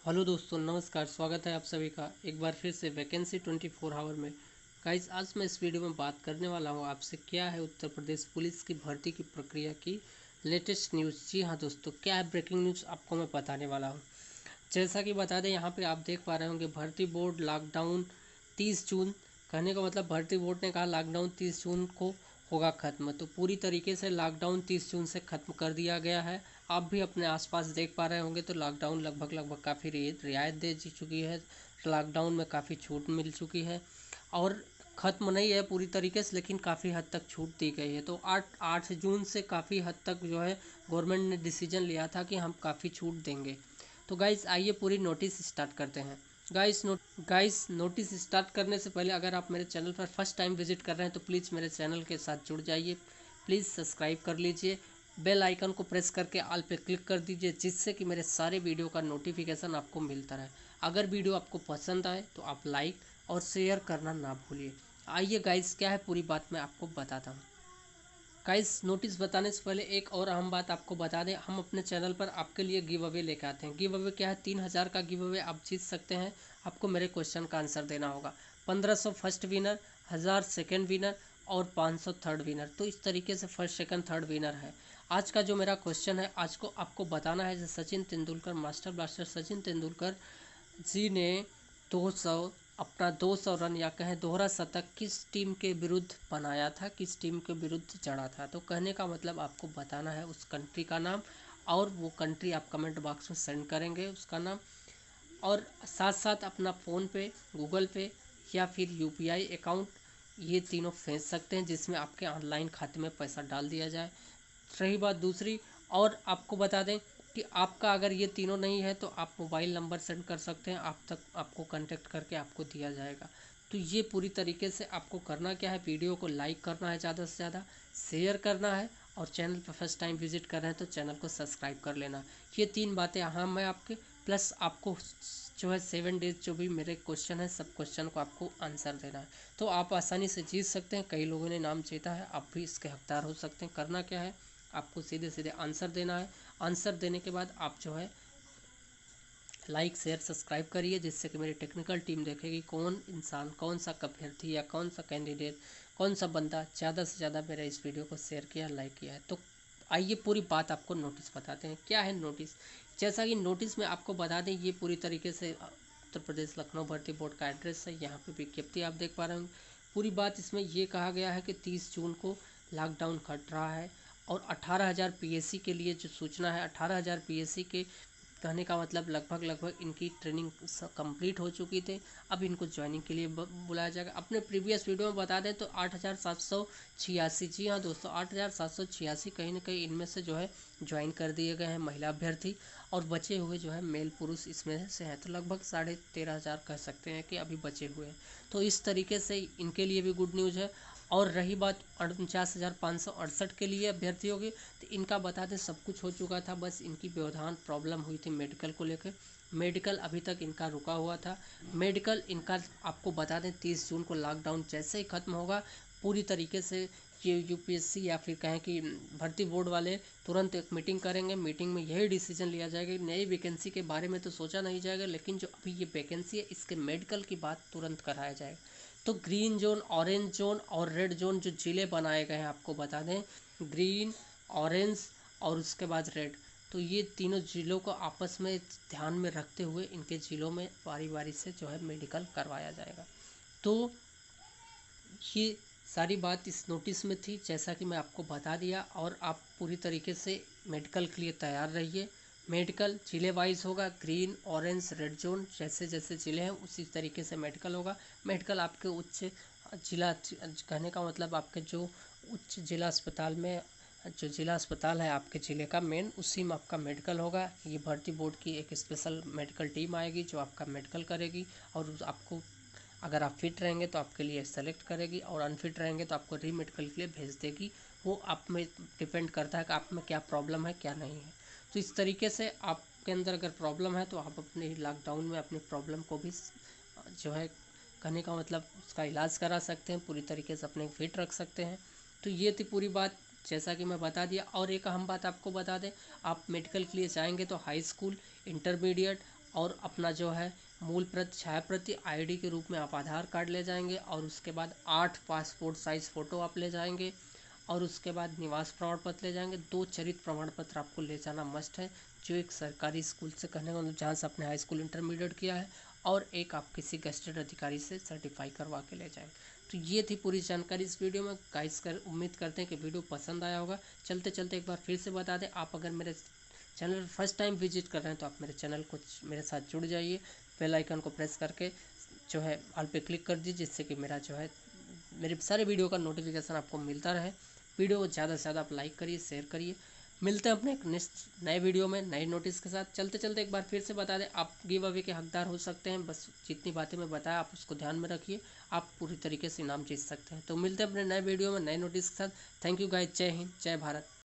Hello दोस्तों, नमस्कार। स्वागत है आप सभी का एक बार फिर से वैकेंसी 24 आवर में। गाइस, आज मैं इस वीडियो में बात करने वाला हूँ आपसे क्या है उत्तर प्रदेश पुलिस की भर्ती की प्रक्रिया की लेटेस्ट न्यूज़। जी हाँ दोस्तों, क्या है ब्रेकिंग न्यूज़ आपको मैं बताने वाला हूँ। जैसा कि बता दें, यहाँ पे आप देख पा रहे होंगे भर्ती बोर्ड लॉकडाउन 30 जून। कहने का मतलब भर्ती बोर्ड ने कहा लॉकडाउन 30 जून को होगा ख़त्म, तो पूरी तरीके से लॉकडाउन 30 जून से ख़त्म कर दिया गया है। आप भी अपने आसपास देख पा रहे होंगे तो लॉकडाउन लगभग काफ़ी रियायत दे चुकी है। लॉकडाउन में काफ़ी छूट मिल चुकी है और ख़त्म नहीं है पूरी तरीके से, लेकिन काफ़ी हद तक छूट दी गई है। तो 8 जून से काफ़ी हद तक जो है गवर्नमेंट ने डिसीजन लिया था कि हम काफ़ी छूट देंगे। तो गाइस, आइए पूरी नोटिस स्टार्ट करते हैं। गाइस, नोटिस स्टार्ट करने से पहले अगर आप मेरे चैनल पर फर्स्ट टाइम विजिट कर रहे हैं तो प्लीज़ मेरे चैनल के साथ जुड़ जाइए। प्लीज़ सब्सक्राइब कर लीजिए, बेल आइकन को प्रेस करके ऑल पे क्लिक कर दीजिए, जिससे कि मेरे सारे वीडियो का नोटिफिकेशन आपको मिलता रहे। अगर वीडियो आपको पसंद आए तो आप लाइक और शेयर करना ना भूलिए। आइए गाइस, क्या है पूरी बात मैं आपको बताता हूँ। गाइस, नोटिस बताने से पहले एक और अहम बात आपको बता दें, हम अपने चैनल पर आपके लिए गिव अवे लेकर आते हैं। गिव अवे क्या है? 3000 का गिव अवे आप जीत सकते हैं। आपको मेरे क्वेश्चन का आंसर देना होगा। 1500 फर्स्ट विनर, 1000 सेकेंड विनर और 500 थर्ड विनर। तो इस तरीके से फर्स्ट सेकंड थर्ड विनर है। आज का जो मेरा क्वेश्चन है, आज को आपको बताना है सचिन तेंदुलकर, मास्टर ब्लास्टर सचिन तेंदुलकर जी ने 200 200 रन या कहें दोहरा शतक किस टीम के विरुद्ध बनाया था, किस टीम के विरुद्ध जड़ा था। तो कहने का मतलब आपको बताना है उस कंट्री का नाम, और वो कंट्री आप कमेंट बॉक्स में सेंड करेंगे उसका नाम। और साथ साथ अपना फ़ोन पे, गूगल पे या फिर यूपीआई अकाउंट, ये तीनों भेज सकते हैं जिसमें आपके ऑनलाइन खाते में पैसा डाल दिया जाए। रही बात दूसरी, और आपको बता दें कि आपका अगर ये तीनों नहीं है तो आप मोबाइल नंबर सेंड कर सकते हैं, आप तक आपको कांटेक्ट करके आपको दिया जाएगा। तो ये पूरी तरीके से आपको करना क्या है, वीडियो को लाइक करना है, ज़्यादा से ज़्यादा शेयर करना है, और चैनल पर फर्स्ट टाइम विजिट कर रहे हैं तो चैनल को सब्सक्राइब कर लेना। ये 3 बातें अहम है आपके। प्लस आपको जो है 7 डेज जो भी मेरे क्वेश्चन है, सब क्वेश्चन को आपको आंसर देना है। तो आप आसानी से जीत सकते हैं। कई लोगों ने नाम जीता है, आप भी इसके हकदार हो सकते हैं। करना क्या है, आपको सीधे सीधे आंसर देना है। आंसर देने के बाद आप जो है लाइक शेयर सब्सक्राइब करिए, जिससे कि मेरी टेक्निकल टीम देखेगी कौन इंसान, कौन सा अभ्यर्थी या कौन सा कैंडिडेट, कौन सा बंदा ज़्यादा से ज़्यादा मेरे इस वीडियो को शेयर किया, लाइक किया है। तो आइए पूरी बात आपको नोटिस बताते हैं। क्या है नोटिस? जैसा कि नोटिस में आपको बता दें, ये पूरी तरीके से उत्तर प्रदेश लखनऊ भर्ती बोर्ड का एड्रेस है। यहाँ पे विज्ञप्ति आप देख पा रहे होंगे। पूरी बात इसमें ये कहा गया है कि 30 जून को लॉकडाउन कट रहा है, और 18,000 पीएससी के लिए जो सूचना है, 18,000 पीएससी के कहने का मतलब लगभग इनकी ट्रेनिंग कंप्लीट हो चुकी थी। अब इनको ज्वाइनिंग के लिए बुलाया जाएगा। अपने प्रीवियस वीडियो में बता दें तो 8,786, जी हाँ दोस्तों, 8,786 कहीं ना कहीं इनमें से जो है ज्वाइन कर दिए गए हैं महिला अभ्यर्थी, और बचे हुए जो है मेल पुरुष इसमें से हैं। तो लगभग 13,500 कह सकते हैं कि अभी बचे हुए हैं। तो इस तरीके से इनके लिए भी गुड न्यूज़ है। और रही बात 49,568 के लिए अभ्यर्थियों की, तो इनका बता दें सब कुछ हो चुका था, बस इनकी व्यवधान प्रॉब्लम हुई थी मेडिकल को लेकर। मेडिकल अभी तक इनका रुका हुआ था। मेडिकल इनका आपको बता दें 30 जून को लॉकडाउन जैसे ही ख़त्म होगा, पूरी तरीके से ये यूपीएससी या फिर कहें कि भर्ती बोर्ड वाले तुरंत एक मीटिंग करेंगे। मीटिंग में यही डिसीजन लिया जाएगा कि नई वैकेंसी के बारे में तो सोचा नहीं जाएगा, लेकिन जो अभी ये वैकेंसी है इसके मेडिकल की बात तुरंत कराया जाएगा। तो ग्रीन जोन, ऑरेंज जोन और रेड जोन जो जिले बनाए गए हैं, आपको बता दें ग्रीन, ऑरेंज और उसके बाद रेड, तो ये तीनों जिलों को आपस में ध्यान में रखते हुए इनके जिलों में बारी बारी से जो है मेडिकल करवाया जाएगा। तो ये सारी बात इस नोटिस में थी, जैसा कि मैं आपको बता दिया। और आप पूरी तरीके से मेडिकल के लिए तैयार रहिए। मेडिकल जिले वाइज होगा, ग्रीन, ऑरेंज, रेड जोन, जैसे जैसे ज़िले हैं उसी तरीके से मेडिकल होगा। मेडिकल आपके उच्च जिला, कहने का मतलब आपके जो उच्च जिला अस्पताल में, जो जिला अस्पताल है आपके ज़िले का मेन, उसी में आपका मेडिकल होगा। ये भर्ती बोर्ड की एक स्पेशल मेडिकल टीम आएगी जो आपका मेडिकल करेगी, और आपको अगर आप फिट रहेंगे तो आपके लिए सेलेक्ट करेगी, और अनफिट रहेंगे तो आपको री मेडिकल के लिए भेज देगी। वो आप में डिपेंड करता है कि आप में क्या प्रॉब्लम है क्या नहीं है। तो इस तरीके से आपके अंदर अगर प्रॉब्लम है तो आप अपने लॉकडाउन में अपनी प्रॉब्लम को भी जो है, कहने का मतलब उसका इलाज करा सकते हैं, पूरी तरीके से अपने फिट रख सकते हैं। तो ये थी पूरी बात, जैसा कि मैं बता दिया। और एक अहम बात आपको बता दें, आप मेडिकल के लिए जाएंगे तो हाई स्कूल, इंटरमीडिएट और अपना जो है मूल प्रति छाया प्रति आईडी के रूप में आप आधार कार्ड ले जाएंगे, और उसके बाद 8 पासपोर्ट साइज़ फ़ोटो आप ले जाएंगे, और उसके बाद निवास प्रमाण पत्र ले जाएंगे। 2 चरित्र प्रमाण पत्र आपको ले जाना मस्ट है, जो एक सरकारी स्कूल से करने का, जहाँ से आपने हाई स्कूल इंटरमीडिएट किया है, और एक आप किसी गेस्टेड अधिकारी से सर्टिफाई करवा के ले जाएंगे। तो ये थी पूरी जानकारी इस वीडियो में गाइस। कर उम्मीद करते हैं कि वीडियो पसंद आया होगा। चलते चलते एक बार फिर से बता दें, आप अगर मेरे चैनल फर्स्ट टाइम विजिट कर रहे हैं तो आप मेरे चैनल को मेरे साथ जुड़ जाइए, बेल आइकन को प्रेस करके जो है ऑल पे क्लिक कर दीजिए, जिससे कि मेरा जो है मेरे सारे वीडियो का नोटिफिकेशन आपको मिलता रहे। वीडियो को ज़्यादा से ज़्यादा आप लाइक करिए, शेयर करिए। मिलते हैं अपने एक नेक्स्ट नए वीडियो में नए नोटिस के साथ। चलते चलते एक बार फिर से बता दें, आप गिव अवे के हकदार हो सकते हैं। बस जितनी बातें मैं बताया आप उसको ध्यान में रखिए, आप पूरी तरीके से इनाम जीत सकते हैं। तो मिलते हैं अपने नए वीडियो में नए नोटिस के साथ। थैंक यू गाइस, जय हिंद, जय भारत।